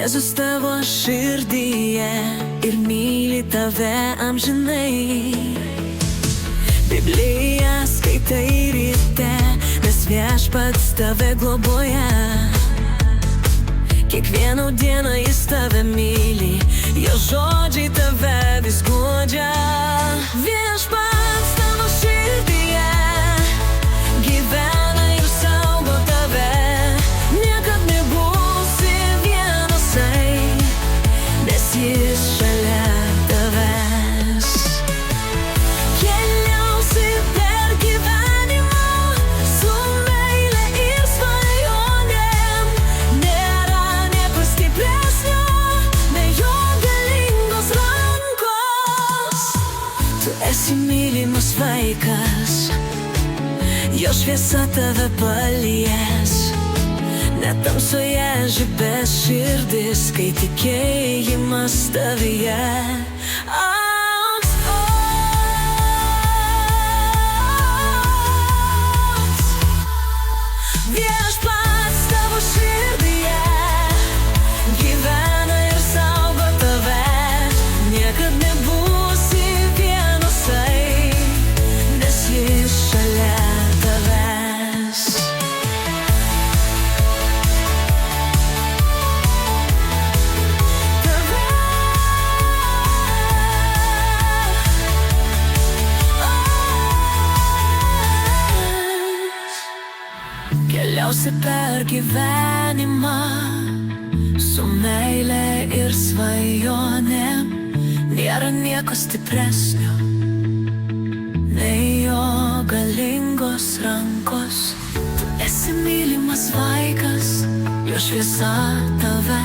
Jėzus tavo širdyje ir myli tave amžinai. Bibliją skaitai ryte, nes Viešpats tave globoja. Kiekvieną dieną jis tave myli, jo žodžiai tave vis guodžia. Viešpats tavo širdyje gyvena ir saugo tave. Niekad nebūsi vienasai, nes jis šalia tavęs. Keliausi per gyvenimą su meile ir svajonėm. Nėra nieko stipresnio nei jo galingos rankos. Tu esi mylimas vaikas, jo šviesa tave palies. Net tamsoje žibės širdis, kai tikėjimas tavyje augs. Viešpats tavo širdyje gyvena ir saugo tave. Niekad nebūsi vienasai, nes jis šalia tavęs. Keliausi per gyvenimą su meile ir svajonėm. Nėra nieko stipresnio nei jo galingos rankos. Tu esi mylimas vaikas, jo šviesa tave